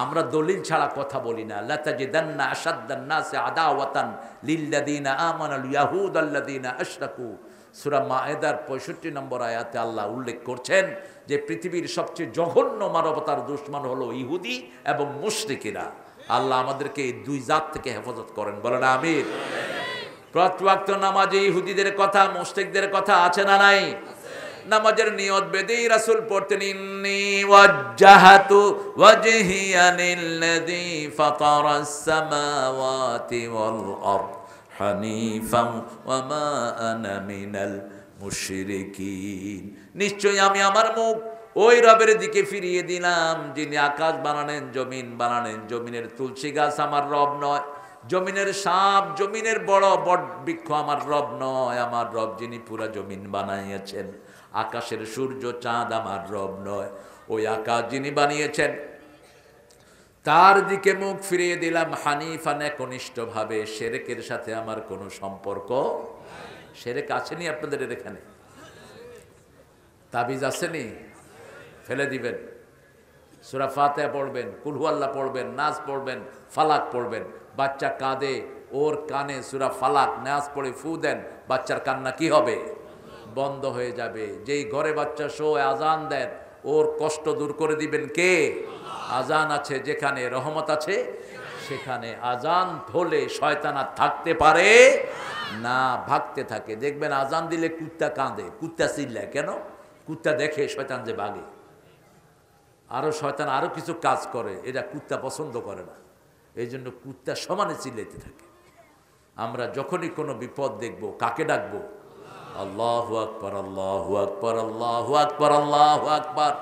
আমরা দলিল ছাড়া কথা বলি না। লাতাজিদান্না আশাদ্দান নাসি আদাওয়াতান লিল্লাযিনা আমানুল ইয়াহুদাল্লাযিনা আশরাকু। সূরা মায়েদার 65 নম্বর আয়াতে আল্লাহ উল্লেখ করছেন যে পৃথিবীর সবচেয়ে জঘন্য মানবতার দুশমন হলো ইহুদি এবং মুশরিকেরা। আল্লাহ আমাদেরকে এই দুই জাত থেকে হেফাজত করেন, বলেন আমিন। প্রতি ওয়াক্ত নামাজে ইহুদিদের কথা, মুশরিকদের কথা আছে না নাই? নামাজের নিয়ত বেদেই রাসূল পড়তেন, ইন্নী ওয়াজ্জাহাতু ওয়াজহিয়া লিল্লাযী ফাতারাস সামাওয়াতি ওয়াল আরদ হানিফান ওয়া মা আনা মিনাল মুশরিকিন। নিশ্চয়ই আমি আমার মুখ ওই রবের দিকে ফিরিয়ে দিলাম যিনি আকাশ বানালেন, জমিন বানালেন। জমিনের তুলসী গাছ আমার রব নয়, জমিনের সাপ, জমিনের বড় বট বৃক্ষ আমার রব নয়। আমার রব যিনি পুরা জমিন বানাইয়েছেন। আকাশের সূর্য চাঁদ আমার রব নয়, ওই আকাশ যিনি বানিয়েছেন তার দিকে মুখ ফিরিয়ে দিলাম হানিফান, একনিষ্ঠভাবে। শিরকের সাথে আমার কোনো সম্পর্ক। শিরক আসেনি আপনাদের এখানে? তাবিজ আসেনি? ফেলে দিবেন। সূরা ফাতিহা পড়বেন, কুল হুয়াল্লাহ পড়বেন, নাস পড়বেন, ফালাক পড়বেন। বাচ্চা কাঁদে, ওর কানে সূরা ফালাক নাস পড়ে ফু দেন, বাচ্চার কান্না কি হবে? বন্ধ হয়ে যাবে। যেই ঘরে বাচ্চা শোয় আজান দেন, ওর কষ্ট দূর করে দিবেন কে? আজান আছে যেখানে রহমত আছে সেখানে। আজান ধরলে শয়তান আর থাকতে পারে না, ভাগতে থাকে। দেখবেন আজান দিলে কুত্তা কাঁদে, কুত্তা চিল্লায় কেন? কুত্তা দেখে শয়তান যে ভাগে। আরো শয়তান আরো কিছু কাজ করে, এটা কুত্তা পছন্দ করে না, এই জন্য কুত্তা সমানে চিল্লাইতে থাকে। আমরা যখনই কোনো বিপদ দেখব কাকে ডাকবো? আল্লাহু আকবার, আল্লাহু আকবার, আল্লাহু আকবার, আল্লাহু আকবার।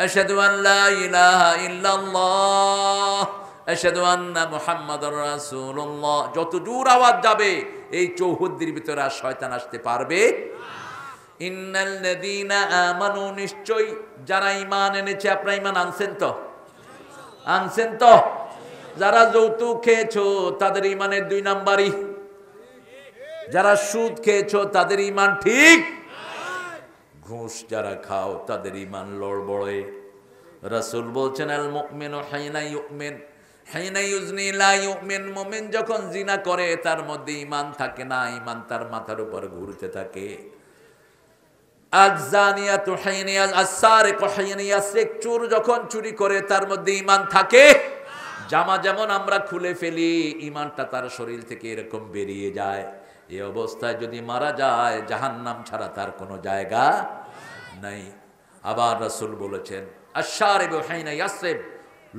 আশহাদু আন লা ইলাহা ইল্লাল্লাহ, আশহাদু আন্না মুহাম্মাদুর রাসূলুল্লাহ। যত দূর আওয়াজ যাবে এই চৌহদ্দির ভিতরে আর শয়তান আসতে পারবে। ইন্নাল্লাযীনা আমানু, নিশ্চয় যারা ঈমান এনেছে। আপনারা ঈমান আনছেন তো? আনছেন তো? যারা যৌতুক খেয়েছো তাদের ঈমানের 2 নাম্বারই। যারা সুদ খেয়েছো তাদের ঈমান ঠিক। ঘুষ যারা খাও তাদের ঈমান লড়বড়ে। রাসূল বলছেন আল মুমিনু হাইনা ইউমিন হাইনা ইউজনি লা ইউমিন। মুমিন যখন জিনা করে তার মধ্যে ঈমান থাকে না, ঈমান তার মাথার উপর ঘুরতে থাকে। আয-যানিয়াতু হাইনা আস-সারিকু হাইনা ইয়াসরিক, চোর যখন চুরি করে তার মধ্যে ঈমান থাকে। জামা যেমন আমরা খুলে ফেলি, ঈমানটা তার শরীর থেকে এরকম বেরিয়ে যায়। এই অবস্থায় যদি মারা যায় জাহান্নাম ছাড়া তার কোনো জায়গা নাই। আবার রাসূল বলেছেন আশ-শারিবু হাইনা ইয়াসরিব,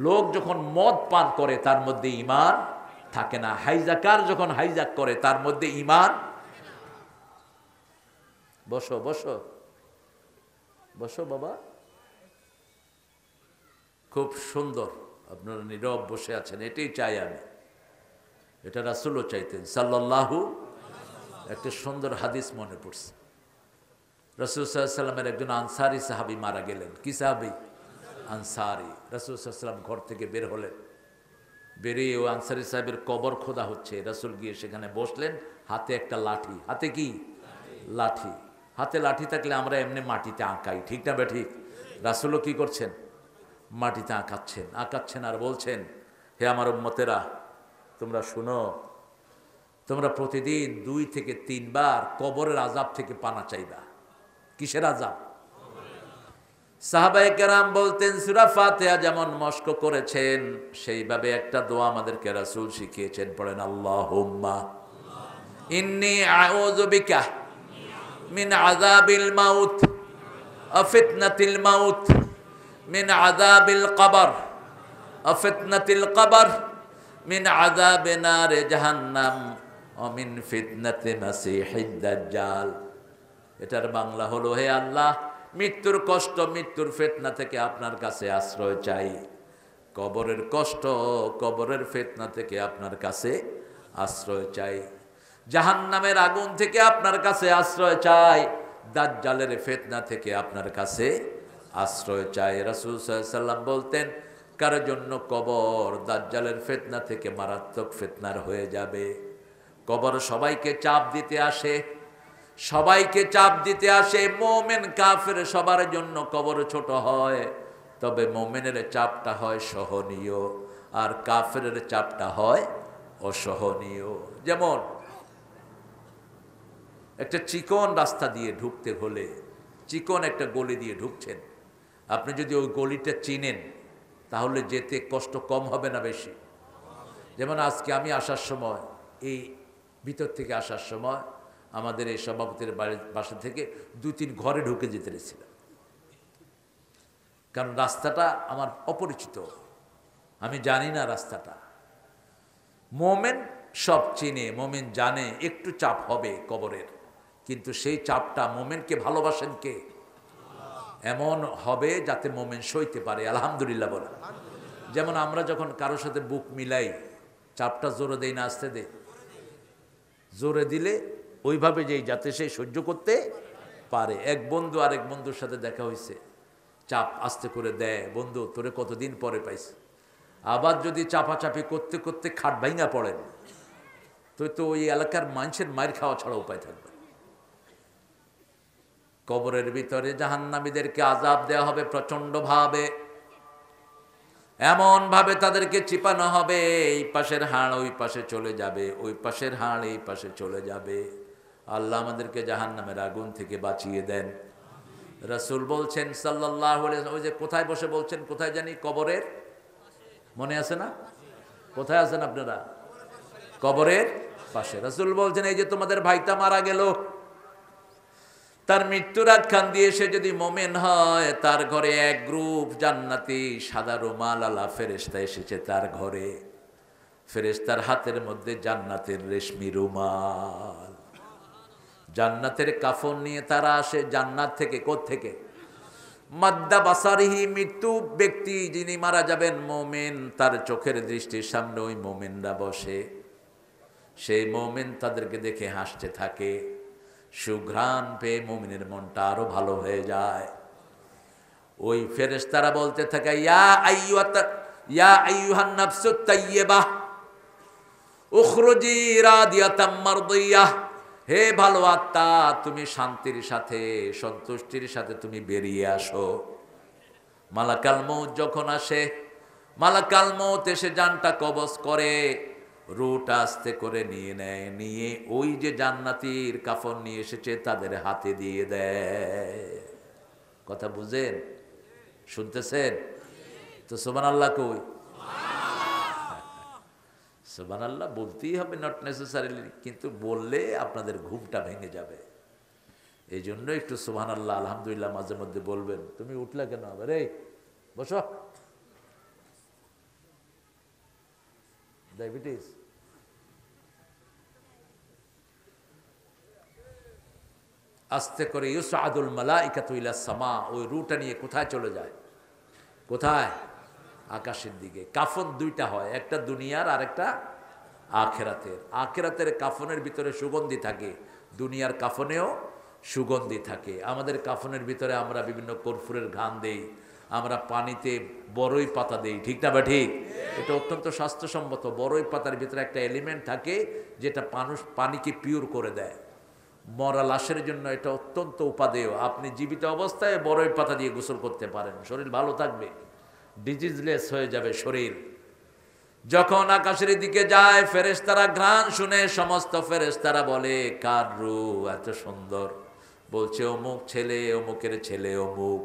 লোক যখন মদ পান করে তার মধ্যে ঈমান থাকে না। হাইজাকার যখন হাইজাক করে তার মধ্যে ঈমান। বসো বসো বসো বাবা, খুব সুন্দর আপনারা নীরব বসে আছেন, এটাই চাই আমি। এটা রাসূলও চাইতেন সাল্লাল্লাহু। একটা সুন্দর হাদিস মনে পড়ছে। রাসূল সাল্লাল্লাহু আলাইহি ওয়াসাল্লামের একজন আনসারী সাহাবী মারা গেলেন। কি সাহাবী? আনসারী। রাসূল সাল্লাল্লাহু আলাইহি ওয়াসাল্লাম ঘর থেকে বের হলেন, বেরিয়ে ও আনসারী সাহেবের কবর খোদা হচ্ছে। রাসূল গিয়ে সেখানে বসলেন, হাতে একটা লাঠি। হাতে কি? লাঠি। হাতে লাঠি থাকলে আমরা এমনি মাটিতে আঁকাই, ঠিক না বেঠিক? রাসূলও কি করছেন? মাটিতে আঁকাচ্ছেন আর বলছেন, হে আমার উম্মতেরা, তোমরা শুনো, তোমরা প্রতিদিন 2 থেকে 3 বার কবরের আযাব থেকে পানা চাইবা। কিসের আযাব? সাহাবায়ে কেরাম বলতেন সূরা ফাতিহা যেমন মস্ক করেছেন সেইভাবে একটা দোয়া আমাদেরকে রাসূল শিখিয়েছেন। পড়েন আল্লাহুম্মা ইন্নী আউযু বিকা মিন আযাবিল মাউত ওয়া ফিতনাতিল মাউত, মিন আযাবিল কবর ওয়া ফিতনাতিল কবর, মিন আযাবি নারে জাহান্নাম ওয়া মিন ফিতনাতি মাসিহিদ দাজ্জাল। এটার বাংলা হলো, হে আল্লাহ, মৃত্যুর কষ্ট, মৃত্যুর ফিতনা থেকে আপনার কাছে আশ্রয় চাই। কবরের কষ্ট, কবরের ফিতনা থেকে আপনার কাছে আশ্রয় চাই। জাহান্নামের আগুন থেকে আপনার কাছে আশ্রয় চাই। দাজ্জালের ফিতনা থেকে আপনার কাছে আশ্রয় চাই। রাসূল সাল্লাল্লাহু আলাইহি ওয়াসাল্লাম বলতেন, কার জন্য কবর দাজ্জালের ফিতনা থেকে মারাত্মক ফিতনার হয়ে যাবে। কবর সবাইকে চাপ দিতে আসে, সবাইকে চাপ দিতে আসে। মুমিন কাফের সবার জন্য কবর ছোট হয়, তবে মোমেনের চাপটা হয় সহনীয়, আর কাফেরের চাপটা হয় অসহনীয়। যেমন একটা চিকন রাস্তা দিয়ে ঢুকতে হলে, চিকন একটা গলি দিয়ে ঢুকছেন, আপনি যদি ওই গলিটা চিনেন তাহলে যেতে কষ্ট কম হবে না বেশি? যেমন আজকে আমি আসার সময়, এই ভিতর থেকে আসার সময় আমাদের এই সভাপতির বাসা থেকে 2-3 ঘরে ঢুকে যেতে পেরেছিলাম, কারণ রাস্তাটা আমার অপরিচিত, আমি জানি না রাস্তাটা। মোমেন সব চিনে, মোমেন জানে একটু চাপ হবে কবরের, কিন্তু সেই চাপটা মোমেনকে ভালোবাসেন কে? এমন হবে যাতে মোমেন সইতে পারে। আলহামদুলিল্লাহ বলে। যেমন আমরা যখন কারোর সাথে বুক মিলাই, চাপটা জোরে দেই না আস্তে দেই? জোরে দিলে ওইভাবে যেই যাতে সে সহ্য করতে পারে। এক বন্ধু আরেক বন্ধুর সাথে দেখা হয়েছে, চাপ আস্তে করে দেয়, বন্ধু তোরে কতদিন পরে পাইছে। আবার যদি চাপাচাপি করতে করতে খাট ভাঙা পড়েন, তো ওই এলাকার মানুষের মায়ের খাওয়া ছাড়া উপায় থাকবে। কবরের ভিতরে জাহান্নামীদেরকে আযাব দেওয়া হবে প্রচন্ড ভাবে, এমন ভাবে তাদেরকে চিপানো হবে, এই পাশের হাড় ওই পাশে চলে যাবে, ওই পাশের হাড় এই পাশে চলে যাবে। আল্লাহ আমাদেরকে জাহান্নামের আগুন থেকে বাঁচিয়ে দেন। রাসূল বলছেন সাল্লাল্লাহু আলাইহি ওয়াসাল্লাম, ওই যে কোথায় বসে বলছেন, কোথায় জানি, কবরের, মনে আছে না? কোথায় আছেন আপনারা? কবরের পাশে। রাসূল বলছেন, এই যে তোমাদের ভাইটা মারা গেল, তার মৃত্যুর আখ্যান দিয়ে সে যদি মোমেন হয়, তার ঘরে এক গ্রুপ জান্নাতি সাদা রুমাল আলা ফেরেশতা এসেছে তার ঘরে। ফেরেশতার হাতের মধ্যে জান্নাতের রেশমি রুমাল, জান্নাতের কাফন নিয়ে তারা আসে জান্নাত থেকে। কোত্থেকে? মাদ্দা বাসারিহি, মৃত্যু ব্যক্তি যিনি মারা যাবেন মোমেন, তার চোখের দৃষ্টির সামনে ওই মোমেনরা বসে। সেই মোমেন তাদেরকে দেখে হাসতে থাকে, সুঘ্রাণ পেয়ে মুমিনের মনটা আরো ভালো হয়ে যায়। ওই ফেরেশতারা বলতে থাকে, ইয়া আইয়ুহান নাফসুত তাইয়্যিবাহ উখরুজি রাদিয়াতাম মারদিয়াহ, হে ভালো আত্মা, তুমি শান্তির সাথে, সন্তুষ্টির সাথে তুমি বেরিয়ে আসো। মালাকাল মউত যখন আসে, মালাকাল মউত এসে জানটা কবজ করে, রুটা আস্তে করে নিয়ে নেয়, নিয়ে ওই যে জান্নাতীর কাফন নিয়ে এসেছে তাদের হাতে দিয়ে দেয়। কথা বুঝেন? শুনতেছেন তো? সুবহানাল্লাহ কই? সুবহানাল্লাহ বলতেই হবে, নট নেসেসারিলি, কিন্তু বললে আপনাদের ঘুমটা ভেঙে যাবে। এই জন্য একটু সুবহানাল্লাহ আলহামদুলিল্লাহ মাঝে মধ্যে বলবেন। তুমি উঠলে কেন আবার? এই বসো, ডায়াবেটিস। আস্তে করে ইউসআদুল মালাইকাতু ইলাস সামা, ওই রুটা নিয়ে কোথায় চলে যায়? কোথায়? আকাশের দিকে। কাফন দুইটা হয়, একটা দুনিয়ার আর একটা আখেরাতের। আখেরাতের কাফনের ভিতরে সুগন্ধি থাকে, দুনিয়ার কাফনেও সুগন্ধি থাকে। আমাদের কাফনের ভিতরে আমরা বিভিন্ন কর্পূরের ঘ্রাণ দেই, আমরা পানিতে বড়ই পাতা দেই, ঠিক না বা ঠিক? এটা অত্যন্ত স্বাস্থ্যসম্মত। বড়ই পাতার ভিতরে একটা এলিমেন্ট থাকে যেটা পানিকে পিওর করে দেয়। মরা লাশের জন্য এটা অত্যন্ত উপাদেয়। আপনি জীবিত অবস্থায় বড়ই পাতা দিয়ে গোসল করতে পারেন, শরীর ভালো থাকবে, ডিজিজলেস হয়ে যাবে শরীর। যখন আকাশের দিকে যায়, ফেরেশতারা ঘ্রাণ শুনে সমস্ত ফেরেশতারা বলে, কার রূহ এত সুন্দর? বলছে অমুক ছেলে, অমুকের ছেলে অমুক,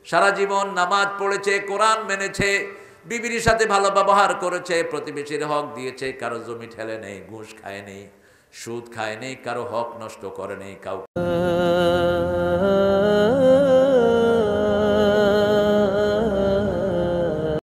সারা জীবন নামাজ পড়েছে, কোরআন মেনেছে, বিবির সাথে ভালো ব্যবহার করেছে, প্রতিবেশীর হক দিয়েছে, কারো জমি ঠেলে নেই, ঘুষ খায় নেই, সুদ খায় নেই, কারো হক নষ্ট করে নেই, কাউকে